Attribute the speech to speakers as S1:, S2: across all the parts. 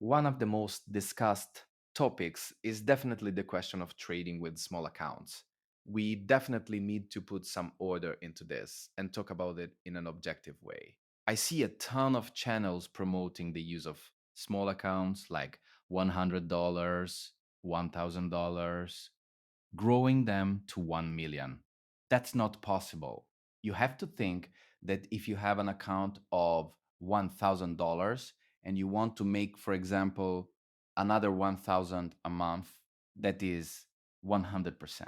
S1: One of the most discussed topics is definitely the question of trading with small accounts. We definitely need to put some order into this and talk about it in an objective way. I see a ton of channels promoting the use of small accounts like $100, $1,000, growing them to 1 million. That's not possible. You have to think that if you have an account of $1,000 and you want to make, for example, another 1,000 a month, that is 100%.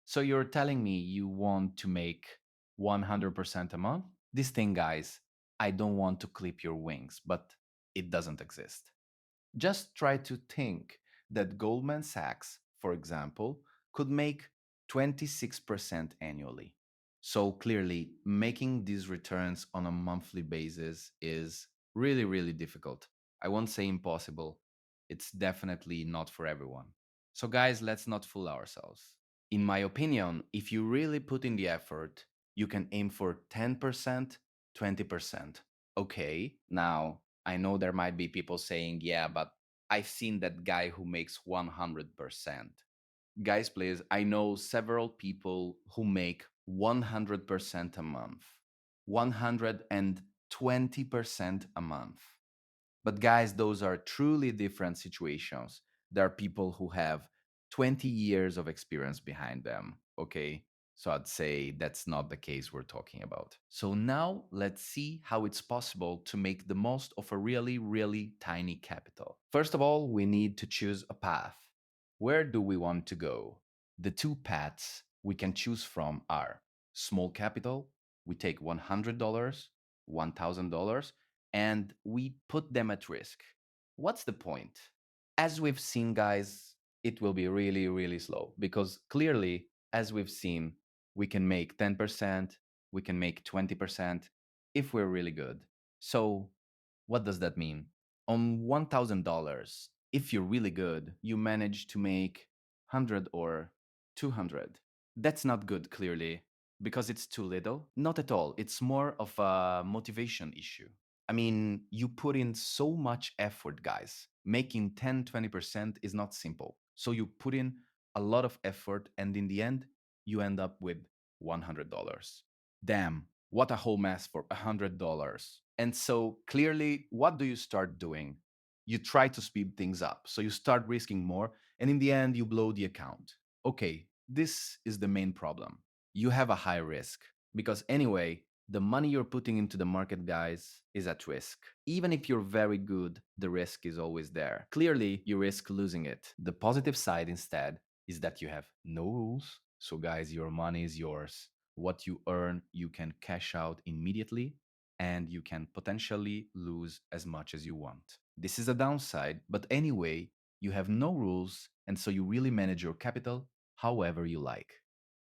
S1: So you're telling me you want to make 100% a month? This thing, guys, I don't want to clip your wings, but it doesn't exist. Just try to think that Goldman Sachs, for example, could make 26% annually. So clearly, making these returns on a monthly basis is really, really difficult. I won't say impossible. It's definitely not for everyone. So, guys, let's not fool ourselves. In my opinion, if you really put in the effort, you can aim for 10%, 20%. Okay, now I know there might be people saying, yeah, but I've seen that guy who makes 100%. Guys, please, I know several people who make 100% a month, 120% a month. But guys, those are truly different situations. There are people who have 20 years of experience behind them, okay? So I'd say that's not the case we're talking about. So now let's see how it's possible to make the most of a really, really tiny capital. First of all, we need to choose a path. Where do we want to go? The two paths we can choose from are small capital, we take $100, $1,000, and we put them at risk. What's the point? As we've seen, guys, it will be really, really slow because clearly, as we've seen, we can make 10%, we can make 20% if we're really good. So, what does that mean? On $1,000, if you're really good, you manage to make 100 or 200. That's not good, clearly, because it's too little. Not at all. It's more of a motivation issue. I mean, you put in so much effort, guys. Making 10, 20% is not simple. So you put in a lot of effort, and in the end, you end up with $100. Damn, what a whole mess for $100. And so clearly, what do you start doing? You try to speed things up. So you start risking more, and in the end, you blow the account. Okay, this is the main problem. You have a high risk because, anyway, the money you're putting into the market, guys, is at risk. Even if you're very good, the risk is always there. Clearly, you risk losing it. The positive side, instead, is that you have no rules. So, guys, your money is yours. What you earn, you can cash out immediately, and you can potentially lose as much as you want. This is a downside, but anyway, you have no rules, and so you really manage your capital however you like.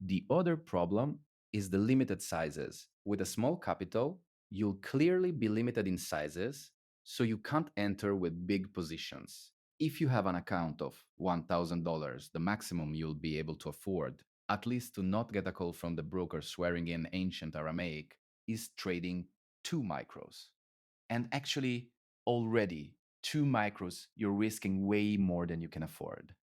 S1: The other problem is the limited sizes. With a small capital, you'll clearly be limited in sizes, so you can't enter with big positions. If you have an account of $1,000, the maximum you'll be able to afford, at least to not get a call from the broker swearing in ancient Aramaic, is trading 2 micros. And actually, already 2 micros, you're risking way more than you can afford.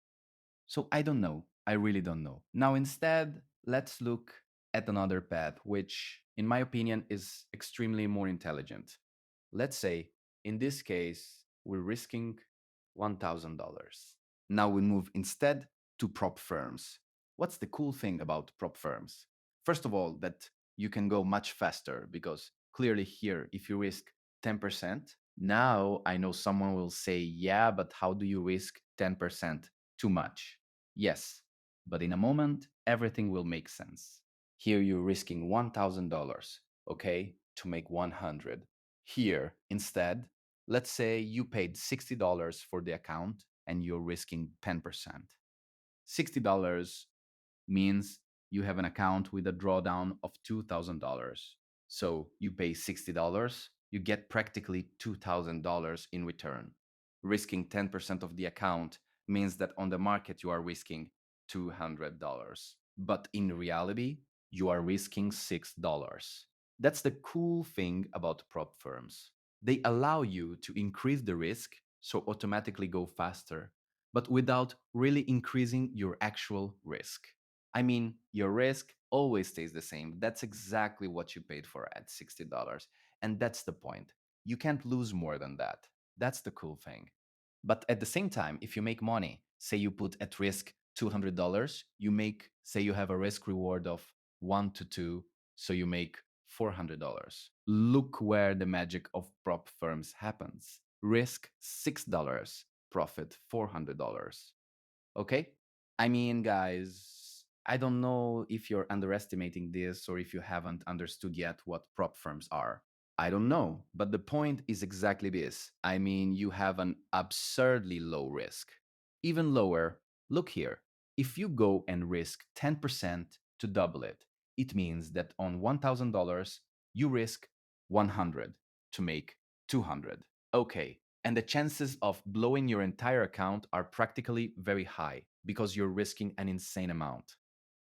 S1: So I don't know. I really don't know. Now, instead, let's look at another path, which, in my opinion, is extremely more intelligent. Let's say, in this case, we're risking $1,000. Now we move instead to prop firms. What's the cool thing about prop firms? First of all, that you can go much faster because clearly here, if you risk 10%, now I know someone will say, yeah, but how do you risk 10%? Too much. Yes, but in a moment, everything will make sense. Here you're risking $1,000, okay, to make 100. Here, instead, let's say you paid $60 for the account and you're risking 10%. $60 means you have an account with a drawdown of $2,000. So you pay $60, you get practically $2,000 in return. Risking 10% of the account means that on the market you are risking $200. But in reality, you are risking $6. That's the cool thing about prop firms. They allow you to increase the risk so automatically go faster, but without really increasing your actual risk. I mean, your risk always stays the same. That's exactly what you paid for at $60. And that's the point. You can't lose more than that. That's the cool thing. But at the same time, if you make money, say you put at risk $200, you make, say you have a risk reward of 1 to 2, so you make $400. Look where the magic of prop firms happens. Risk $6, profit $400. Okay? I mean, guys, I don't know if you're underestimating this or if you haven't understood yet what prop firms are. I don't know, but the point is exactly this. I mean, you have an absurdly low risk. Even lower, look here. If you go and risk 10% to double it, it means that on $1,000, you risk 100 to make 200. Okay, and the chances of blowing your entire account are practically very high because you're risking an insane amount.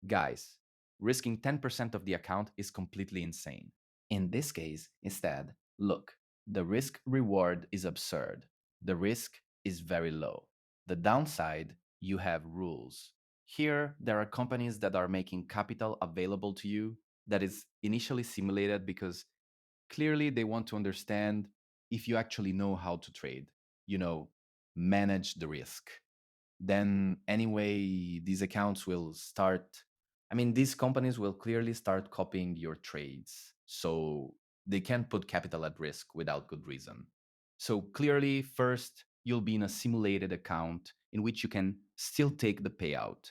S1: Guys, risking 10% of the account is completely insane. In this case, instead, look, the risk reward is absurd. The risk is very low. The downside, you have rules. Here, there are companies that are making capital available to you that is initially simulated because clearly they want to understand if you actually know how to trade, you know, manage the risk. Then anyway, these accounts will start, I mean, these companies will clearly start copying your trades, so they can't put capital at risk without good reason. So clearly, first you'll be in a simulated account in which you can still take the payout.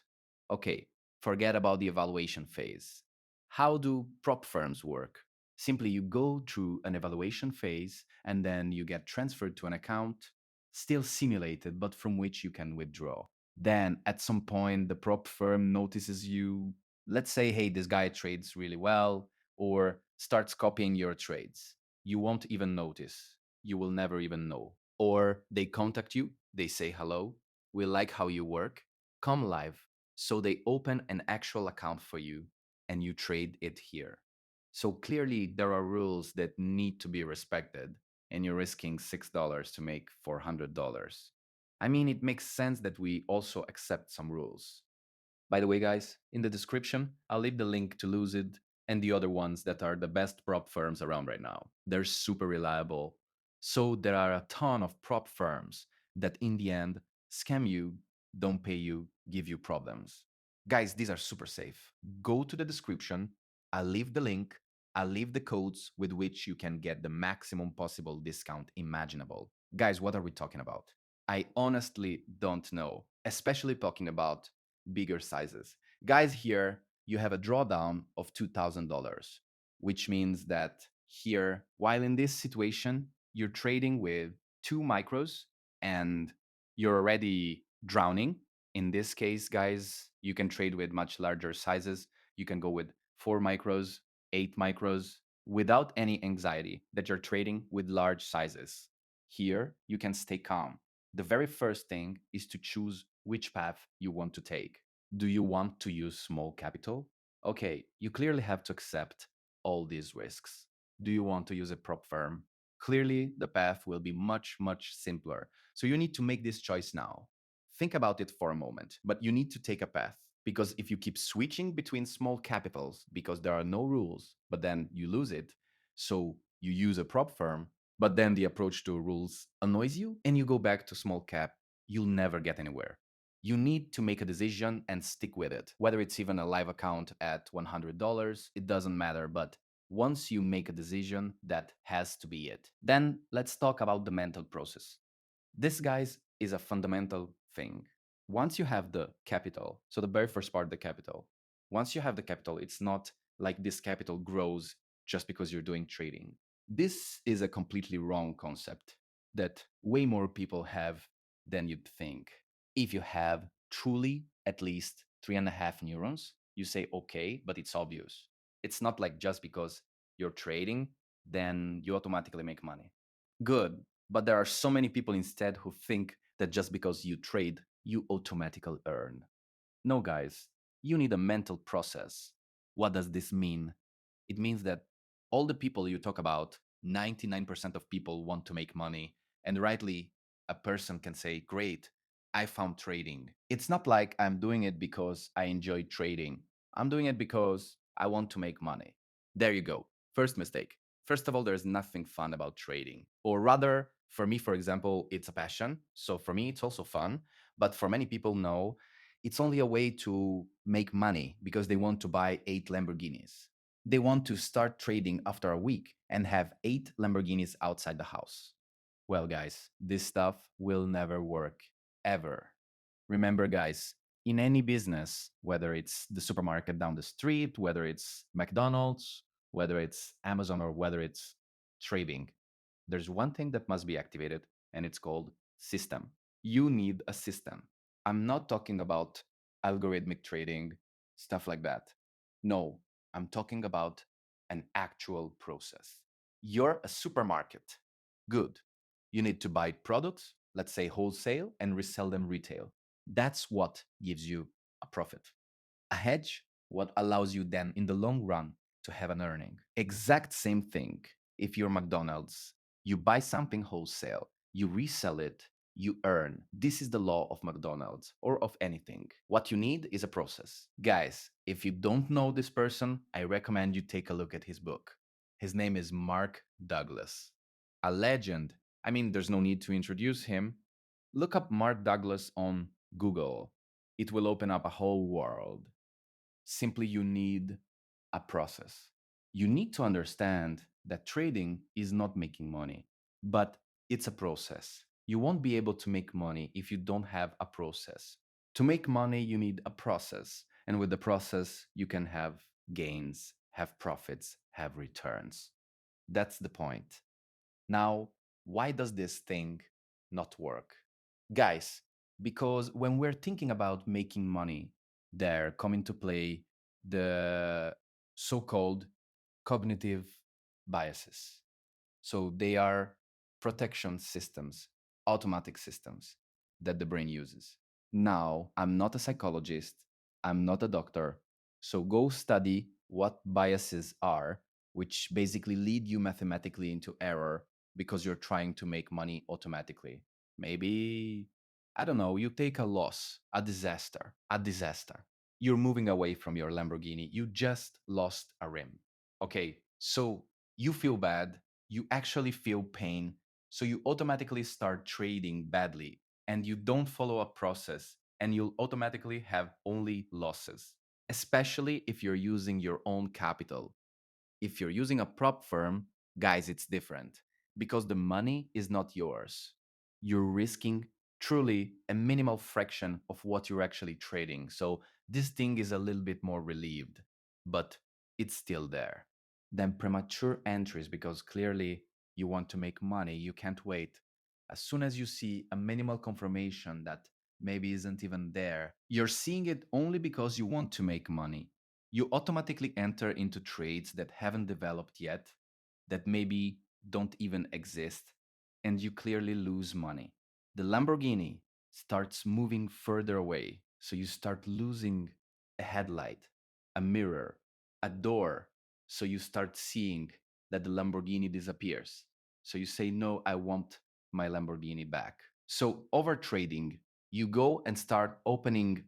S1: Okay, forget about the evaluation phase. How do prop firms work? Simply, you go through an evaluation phase and then you get transferred to an account still simulated, but from which you can withdraw. Then at some point, the prop firm notices you. Let's say, hey, this guy trades really well, or starts copying your trades. You won't even notice. You will never even know. Or they contact you, they say, hello, we like how you work, come live. So they open an actual account for you and you trade it here. So clearly, there are rules that need to be respected, and you're risking $6 to make $400. I mean, it makes sense that we also accept some rules. By the way, guys, in the description, I'll leave the link to Lucid and the other ones that are the best prop firms around right now. They're super reliable. So there are a ton of prop firms that in the end scam you, don't pay you, give you problems. Guys, these are super safe. Go to the description. I'll leave the link. I'll leave the codes with which you can get the maximum possible discount imaginable. Guys, what are we talking about? I honestly don't know, especially talking about bigger sizes. Guys, here you have a drawdown of $2,000, which means that here, while in this situation, you're trading with 2 micros and you're already drowning. In this case, guys, you can trade with much larger sizes. You can go with 4 micros, 8 micros without any anxiety that you're trading with large sizes. Here, you can stay calm. The very first thing is to choose which path you want to take. Do you want to use small capital? Okay, you clearly have to accept all these risks. Do you want to use a prop firm? Clearly, the path will be much, much simpler. So you need to make this choice now. Think about it for a moment, but you need to take a path. Because if you keep switching between small capitals because there are no rules, but then you lose it, so you use a prop firm, but then the approach to rules annoys you and you go back to small cap, you'll never get anywhere. You need to make a decision and stick with it. Whether it's even a live account at $100, it doesn't matter. But once you make a decision, that has to be it. Then let's talk about the mental process. This, guys, is a fundamental thing. Once you have the capital, so the very first part, the capital, once you have the capital, it's not like this capital grows just because you're doing trading. This is a completely wrong concept that way more people have than you'd think. If you have truly at least 3.5 neurons, you say, okay, but it's obvious. It's not like just because you're trading, then you automatically make money. Good. But there are so many people instead who think that just because you trade, you automatically earn. No, guys, you need a mental process. What does this mean? It means that all the people you talk about, 99% of people want to make money, and rightly, a person can say, great, I found trading. It's not like I'm doing it because I enjoy trading. I'm doing it because I want to make money. There you go. First mistake. First of all, there's nothing fun about trading. Or rather, for me, for example, it's a passion. So for me, it's also fun. But for many people, no, it's only a way to make money because they want to buy 8 Lamborghinis. They want to start trading after a week and have 8 Lamborghinis outside the house. Well, guys, this stuff will never work ever. Remember, guys, in any business, whether it's the supermarket down the street, whether it's McDonald's, whether it's Amazon, or whether it's trading, there's one thing that must be activated, and it's called system. You need a system. I'm not talking about algorithmic trading, stuff like that. No, I'm talking about an actual process. You're a supermarket. Good. You need to buy products, let's say wholesale, and resell them retail. That's what gives you a profit. A hedge, what allows you then in the long run to have an earning. Exact same thing. If you're McDonald's, you buy something wholesale, you resell it, you earn. This is the law of McDonald's or of anything. What you need is a process. Guys, if you don't know this person, I recommend you take a look at his book. His name is Mark Douglas, a legend. I mean, there's no need to introduce him. Look up Mark Douglas on Google. It will open up a whole world. Simply, you need a process. You need to understand that trading is not making money, but it's a process. You won't be able to make money if you don't have a process. To make money, you need a process. And with the process, you can have gains, have profits, have returns. That's the point. Now, why does this thing not work? Guys, because when we're thinking about making money, there come into play the so called cognitive biases. So they are protection systems, automatic systems that the brain uses. Now, I'm not a psychologist, I'm not a doctor. So go study what biases are, which basically lead you mathematically into error because you're trying to make money automatically. Maybe, I don't know, you take a loss, a disaster. You're moving away from your Lamborghini. You just lost a rim. Okay, so you feel bad, you actually feel pain, so you automatically start trading badly and you don't follow a process and you'll automatically have only losses, especially if you're using your own capital. If you're using a prop firm, guys, it's different because the money is not yours. You're risking truly a minimal fraction of what you're actually trading. So this thing is a little bit more relieved, but it's still there. Then premature entries because clearly you want to make money, you can't wait. As soon as you see a minimal confirmation that maybe isn't even there, you're seeing it only because you want to make money. You automatically enter into trades that haven't developed yet, that maybe don't even exist, and you clearly lose money. The Lamborghini starts moving further away, so you start losing a headlight, a mirror, a door, so you start seeing that the Lamborghini disappears. So you say, no, I want my Lamborghini back. So, over trading, you go and start opening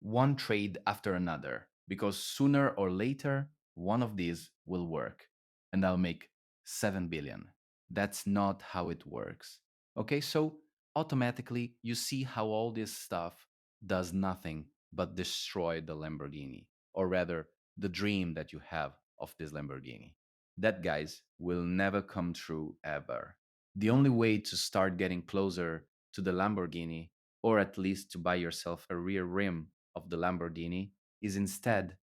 S1: one trade after another because sooner or later, one of these will work and I'll make 7 billion. That's not how it works. Okay, so automatically you see how all this stuff does nothing but destroy the Lamborghini, or rather, the dream that you have of this Lamborghini. That, guys, will never come true ever. The only way to start getting closer to the Lamborghini, or at least to buy yourself a rear rim of the Lamborghini, is instead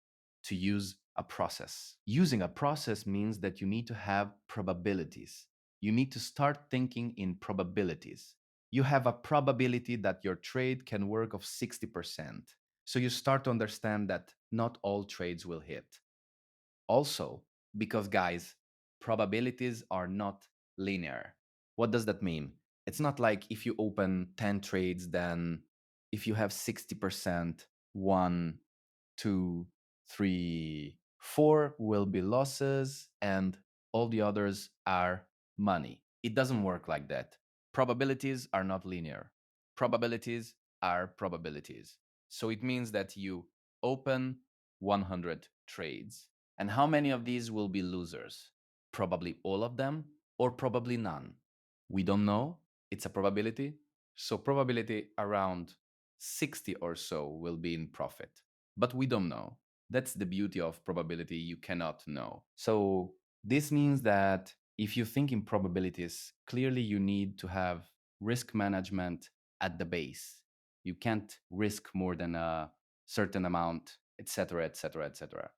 S1: to use a process. Using a process means that you need to have probabilities. You need to start thinking in probabilities. You have a probability that your trade can work of 60%. So you start to understand that not all trades will hit. Also, because guys, probabilities are not linear. What does that mean? It's not like if you open 10 trades, then if you have 60%, one, two, three, four will be losses, and all the others are money. It doesn't work like that. Probabilities are not linear. Probabilities are probabilities. So it means that you open 100 trades. And how many of these will be losers? Probably all of them, or probably none. We don't know. It's a probability. So, probability around 60 or so will be in profit. But we don't know. That's the beauty of probability. You cannot know. So, this means that if you think in probabilities, clearly you need to have risk management at the base. You can't risk more than a certain amount, etc., etc., etc.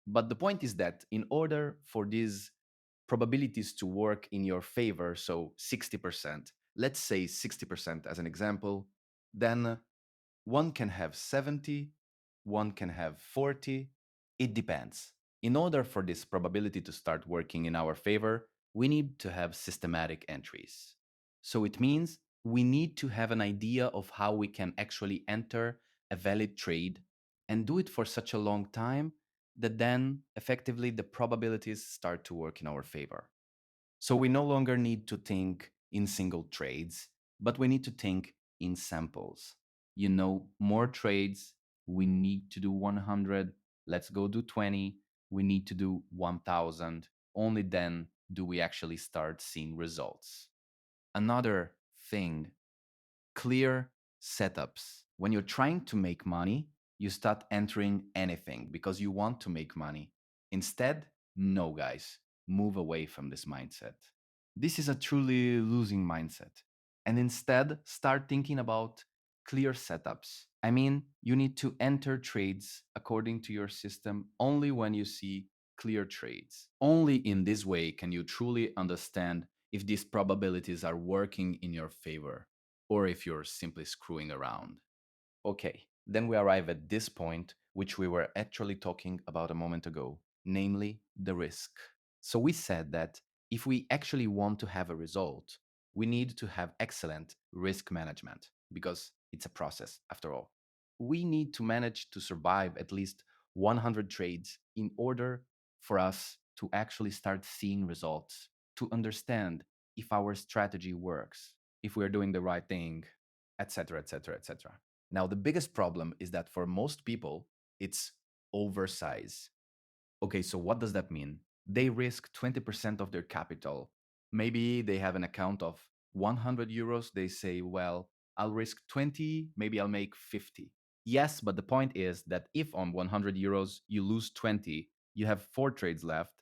S1: But the point is that in order for these probabilities to work in your favor, so 60%, let's say 60% as an example, then one can have 70, one can have 40. It depends. In order for this probability to start working in our favor, we need to have systematic entries. So it means we need to have an idea of how we can actually enter a valid trade and do it for such a long time that then effectively the probabilities start to work in our favor. So we no longer need to think in single trades, but we need to think in samples. More trades, we need to do 100, let's go do 20, we need to do 1000. Only then do we actually start seeing results. Another thing, clear setups. When you're trying to make money, you start entering anything because you want to make money. Instead, no, guys, move away from this mindset. This is a truly losing mindset. And instead, start thinking about clear setups. I mean, you need to enter trades according to your system only when you see clear trades. Only in this way can you truly understand if these probabilities are working in your favor or if you're simply screwing around. Okay, then we arrive at this point, which we were actually talking about a moment ago, namely the risk. So we said that if we actually want to have a result, we need to have excellent risk management because it's a process after all. We need to manage to survive at least 100 trades in order for us to actually start seeing results, to understand if our strategy works, if we're doing the right thing, etc., etc., etc. Now, the biggest problem is that for most people, it's oversize. Okay, so what does that mean? They risk 20% of their capital. Maybe they have an account of 100 euros. They say, well, I'll risk 20, maybe I'll make 50. Yes, but the point is that if on 100 euros you lose 20, you have four trades left,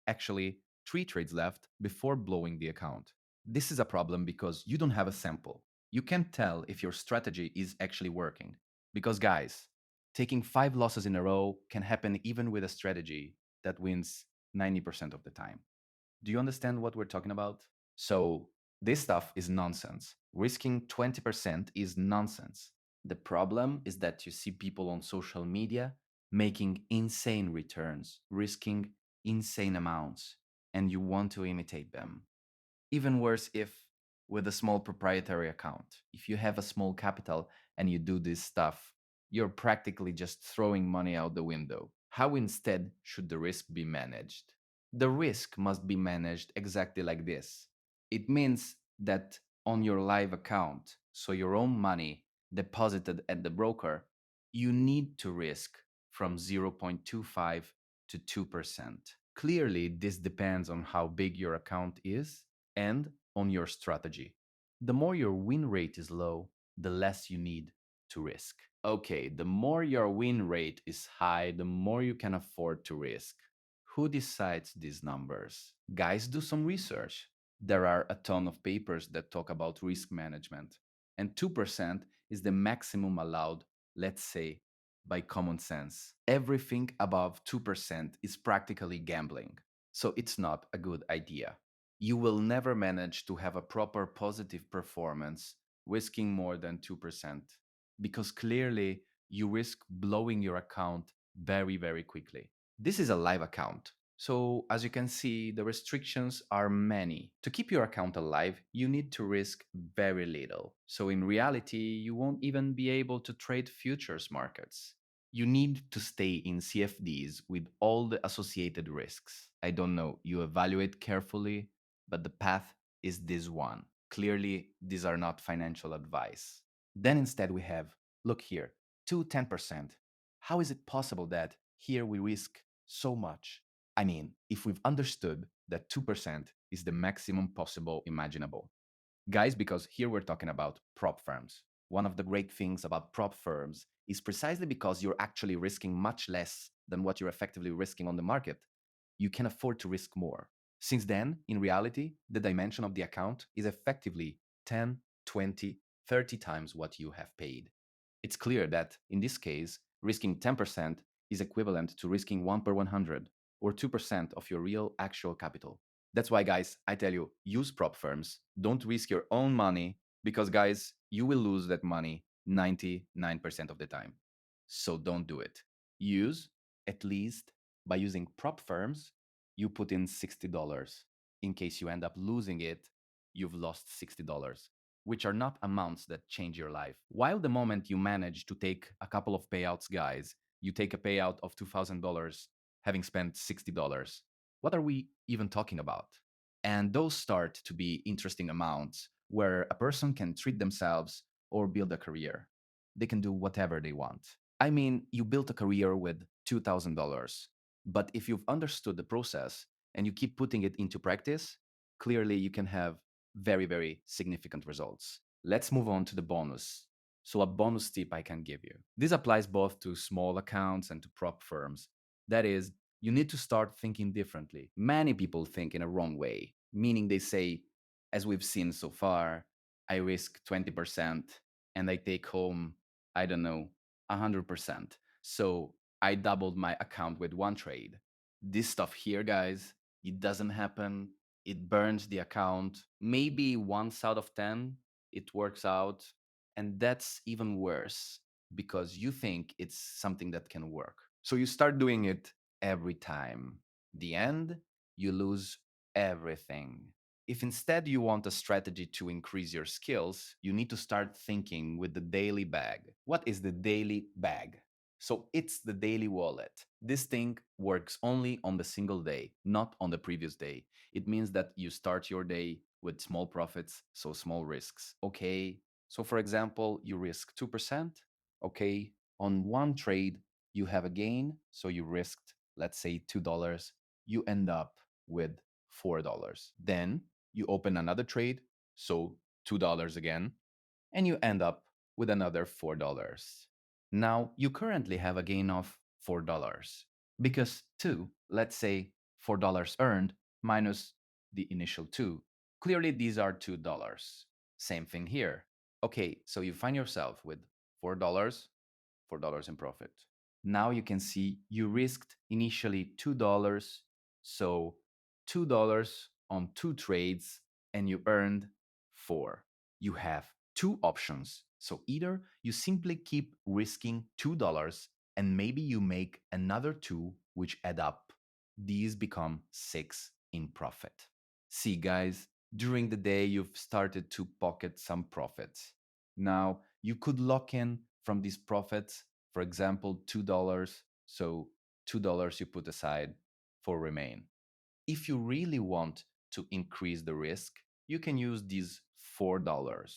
S1: actually, three trades left before blowing the account. This is a problem because you don't have a sample. You can't tell if your strategy is actually working. Because, guys, taking five losses in a row can happen even with a strategy that wins 90% of the time. Do you understand what we're talking about? So, this stuff is nonsense. Risking 20% is nonsense. The problem is that you see people on social media making insane returns, risking insane amounts, and you want to imitate them. Even worse if with a small proprietary account. If you have a small capital and you do this stuff, you're practically just throwing money out the window. How instead should the risk be managed? The risk must be managed exactly like this. It means that on your live account, so your own money deposited at the broker, you need to risk from 0.25 to 2%. Clearly, this depends on how big your account is and on your strategy. The more your win rate is low, the less you need to risk. Okay, the more your win rate is high, the more you can afford to risk. Who decides these numbers? Guys, do some research. There are a ton of papers that talk about risk management, and 2% is the maximum allowed, let's say, by common sense. Everything above 2% is practically gambling, so it's not a good idea. You will never manage to have a proper positive performance risking more than 2% because clearly you risk blowing your account very, very quickly. This is a live account. So, as you can see, the restrictions are many. To keep your account alive, you need to risk very little. So, in reality, you won't even be able to trade futures markets. You need to stay in CFDs with all the associated risks. I don't know, you evaluate carefully, but the path is this one. Clearly, these are not financial advice. Then instead, we have look here, 10%. How is it possible that here we risk so much? I mean, if we've understood that 2% is the maximum possible imaginable. Guys, because here we're talking about prop firms. One of the great things about prop firms is precisely because you're actually risking much less than what you're effectively risking on the market, you can afford to risk more. Since then, in reality, the dimension of the account is effectively 10, 20, 30 times what you have paid. It's clear that in this case, risking 10% is equivalent to risking 1 per 100 or 2% of your real actual capital. That's why, guys, I tell you, use prop firms. Don't risk your own money because, guys, you will lose that money 99% of the time. So don't do it. Use, at least by using prop firms, you put in $60. In case you end up losing it, you've lost $60, which are not amounts that change your life. While the moment you manage to take a couple of payouts, guys, you take a payout of $2,000 having spent $60. What are we even talking about? And those start to be interesting amounts where a person can treat themselves or build a career. They can do whatever they want. I mean, you built a career with $2,000, but if you've understood the process and you keep putting it into practice, clearly you can have very, very significant results. Let's move on to the bonus. So, a bonus tip I can give you. This applies both to small accounts and to prop firms. That is, you need to start thinking differently. Many people think in a wrong way, meaning they say, as we've seen so far, I risk 20% and I take home, I don't know, 100%. So I doubled my account with one trade. This stuff here, guys, it doesn't happen. It burns the account. Maybe once out of 10, it works out. And that's even worse because you think it's something that can work. So you start doing it every time. The end, you lose everything. If instead you want a strategy to increase your skills, you need to start thinking with the daily bag. What is the daily bag? So it's the daily wallet. This thing works only on the single day, not on the previous day. It means that you start your day with small profits, so small risks. Okay. So for example, you risk 2%. Okay. On one trade, you have a gain. So you risked, let's say, $2. You end up with $4. Then you open another trade, so $2 again, and you end up with another $4. Now you currently have a gain of $4 because 2, let's say $4 earned minus the initial 2. Clearly, these are $2. Same thing here. Okay, so you find yourself with $4, $4 in profit. Now you can see you risked initially $2, so $2 on two trades, and you earned 4. You have two options. So either you simply keep risking $2 and maybe you make another 2 which add up. These become 6 in profit. See, guys, during the day you've started to pocket some profits. Now you could lock in from these profits, for example, $2. So $2 you put aside for remain. If you really want to increase the risk, you can use these $4.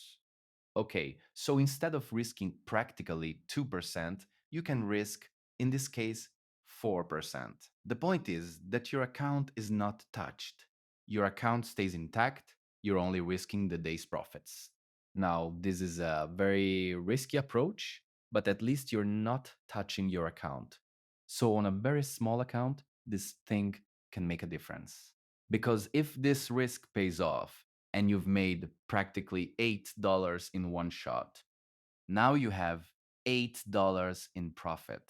S1: Okay, so instead of risking practically 2%, you can risk, in this case, 4%. The point is that your account is not touched. Your account stays intact, you're only risking the day's profits. Now, this is a very risky approach, but at least you're not touching your account. So, on a very small account, this thing can make a difference. Because if this risk pays off and you've made practically $8 in one shot, now you have $8 in profit.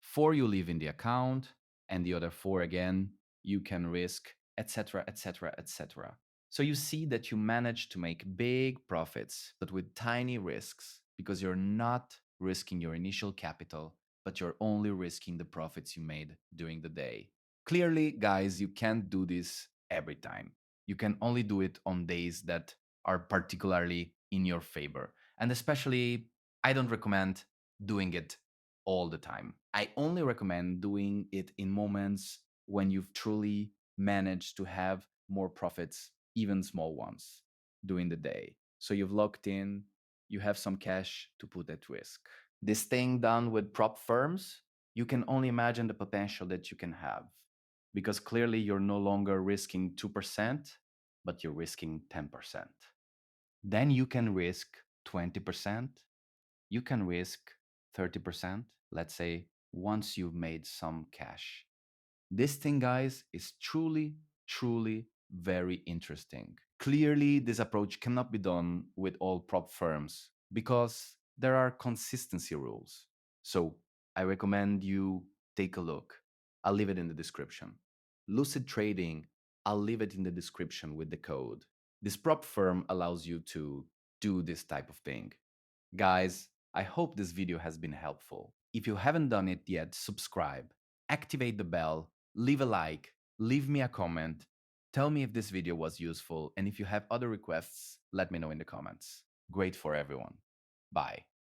S1: 4 you leave in the account, and the other 4 again you can risk, etc., etc., etc. So you see that you manage to make big profits, but with tiny risks, because you're not risking your initial capital, but you're only risking the profits you made during the day. Clearly, guys, you can't do this every time. You can only do it on days that are particularly in your favor. And especially, I don't recommend doing it all the time. I only recommend doing it in moments when you've truly managed to have more profits, even small ones. during the day. So you've locked in, you have some cash to put at risk. This thing done with prop firms, you can only imagine the potential that you can have because clearly you're no longer risking 2%, but you're risking 10%. Then you can risk 20%, you can risk 30%, let's say, once you've made some cash. This thing, guys, is truly, truly very interesting. Clearly, this approach cannot be done with all prop firms because there are consistency rules. So I recommend you take a look. I'll leave it in the description. Lucid Trading, I'll leave it in the description with the code. This prop firm allows you to do this type of thing. Guys, I hope this video has been helpful. If you haven't done it yet, subscribe, activate the bell, leave a like, leave me a comment, tell me if this video was useful, and if you have other requests, let me know in the comments. Great for everyone. Bye.